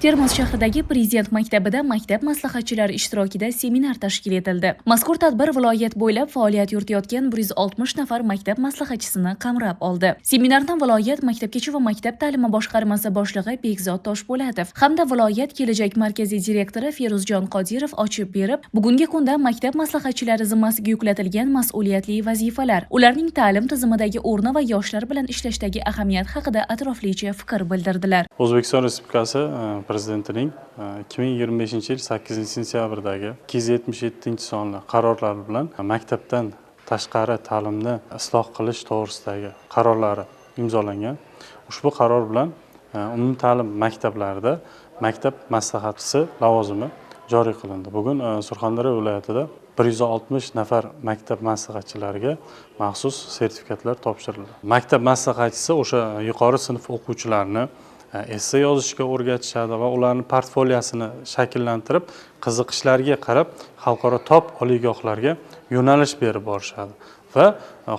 Termiz shahridagi Prezident maktabida maktab maslahatchilari ishtirokida seminar tashkil etildi. Mazkur tadbir viloyat bo'ylab faoliyat yuritayotgan 160 nafar maktab maslahatchisini qamrab oldi. Seminarni viloyat maktabgacha va maktab ta'limi boshqarmasi boshlig'i Bekzod Toshpo'latov hamda viloyat kelajak markaziy direktori Feruzjon Qodirov ochib berib, bugungi kunda maktab maslahatchilari zimmasiga yuklatilgan mas'uliyatli vazifalar, ularning ta'lim tizimidagi o'rni va yoshlar bilan ishlashdagi ahamiyat haqida atroflicha fikr bildirdilar. O'zbekiston Respublikasi Prezidentining 2025-yil 8-sentyabrdagi 277-sonli qarorlari bilan maktabdan tashqari ta'limni isloh qilish to'g'risidagi qarorlari imzolangan. Ushbu qaror bilan umumta'lim maktablarida maktab maslahatchisi lavozimi joriy qilindi. Bugun Surxondaryo viloyatida 160 nafar maktab maslahatchilariga maxsus sertifikatlar topshirildi. Maktab maslahatchisi o'sha yuqori sinf o'quvchilarini esse yozishga o'rgatishadi va ularning portfoliyosini shakllantirib, qiziqishlariga qarab xalqaro top oliygohlarga yo'nalish berib borishadi va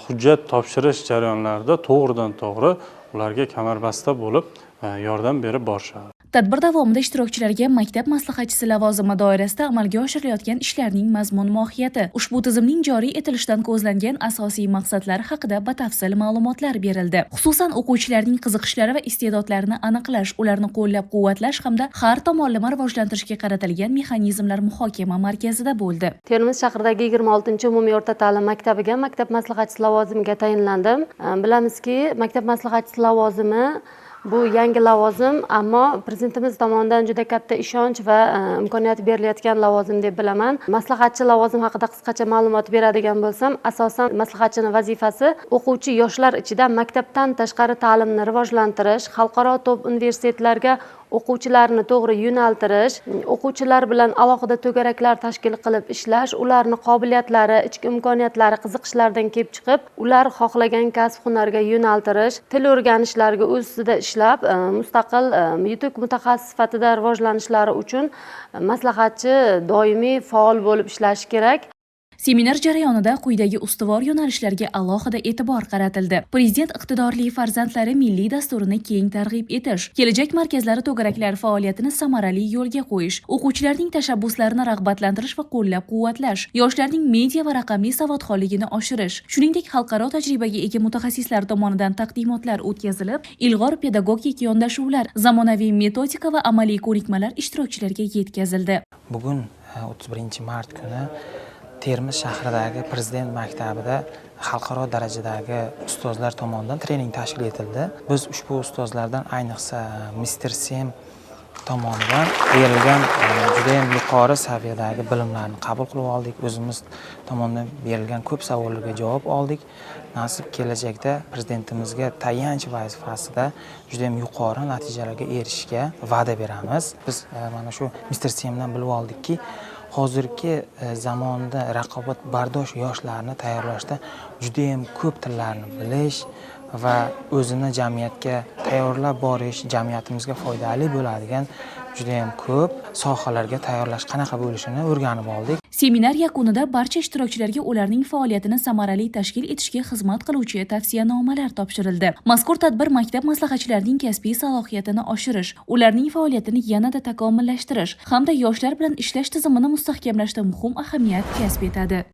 hujjat topshirish jarayonlarida to'g'ridan-to'g'ri ularga kamarbasta bo'lib yordam berib borishadi. Tadbir davomida ishtirokchilarga maktab maslahatchisi lavozimi doirasida amalga oshirilayotgan ishlarning mazmun-mohiyati, ushbu tizimning joriy etilishidan ko'zlangan asosiy maqsadlari haqida batafsil ma'lumotlar berildi. Xususan, o'quvchilarning qiziqishlari va iste'dodlarini aniqlash, ularni qo'llab-quvvatlash hamda har tomonlama rivojlantirishga qaratilgan mexanizmlar muhokama markazida bo'ldi. Termiz shahridagi 26-umumiy o'rta ta'lim maktabiga maktab maslahatchisi lavozimiga tayinlandim. Bilamizki, maktab maslahatchisi lavozimi bu yangi lavozim, ammo prezidentimiz tomonidan juda katta ishonch va imkoniyat berilayotgan lavozim deb bilaman. Maslahatchi lavozim haqida qisqacha ma'lumot beradigan bo'lsam, asosan maslahatchining vazifasi o'quvchi yoshlar ichida maktabdan tashqari ta'limni rivojlantirish, xalqaro top universitetlarga o'quvchilarni to'g'ri yo'naltirish, o'quvchilar bilan alohida to'garaklar tashkil qilib ishlash, ularni qobiliyatlari, ichki imkoniyatlari, qiziqishlaridan kelib chiqib, ular xohlagan kasb-hunarga yo'naltirish, til o'rganishlariga o'z ustida ishlab, mustaqil yutuq mutaxassis sifatida rivojlanishlari uchun maslahatchi doimiy faol bo'lib ishlashi kerak. Seminar jarayonida quyidagi ustuvor yo'nalishlarga alohida e'tibor qaratildi. Prezident iqtidorli farzandlari milliy dasturini keng targ'ib etish, kelajak markazlari to'garaklari faoliyatini samarali yo'lga qo'yish, o'quvchilarning tashabbuslarini rag'batlantirish va qo'llab-quvvatlash, yoshlarning media va raqamli savodxonligini oshirish, shuningdek xalqaro tajribaga ega mutaxassislar tomonidan taqdimotlar o'tkazilib, ilg'or pedagogik yondashuvlar, zamonaviy metodika va amaliy ko'nikmalar ishtirokchilarga yetkazildi. Bugun 31-mart kuni Termiz shahridagi Prezident maktabida xalqaro darajadagi ustozlar tomonidan trening tashkil etildi. Biz ushbu ustozlardan ayniqsa Mr. Sem tomonidan berilgan juda ham yuqori saviyadagi bilimlarni qabul qilib oldik. O'zimiz tomonidan berilgan ko'p savollarga javob oldik. Nasib kelajakda prezidentimizga tayanch vazifasida juda ham yuqori natijalarga erishishga va'da beramiz. Biz mana shu Mr. Semdan bilib oldikki, hozirgi zamonda raqobatbardosh yoshlarni tayyorlashda juda ham ko'p tillarni bilish va o'zini jamiyatga tayyorlab borish, jamiyatimizga foydali bo'ladigan juda ham ko'p sohalarga tayyorlash qanaqa bo'lishini o'rganib oldik. Seminar yakunida barcha ishtirokchilarga ularning faoliyatini samarali tashkil etishga xizmat qiluvchi tavsiyanomalar topshirildi. Mazkur tadbir maktab maslahatchilarining kasbiy salohiyatini oshirish, ularning faoliyatini yanada takomillashtirish hamda yoshlar bilan ishlash tizimini mustahkamlashda muhim ahamiyat kasb etadi.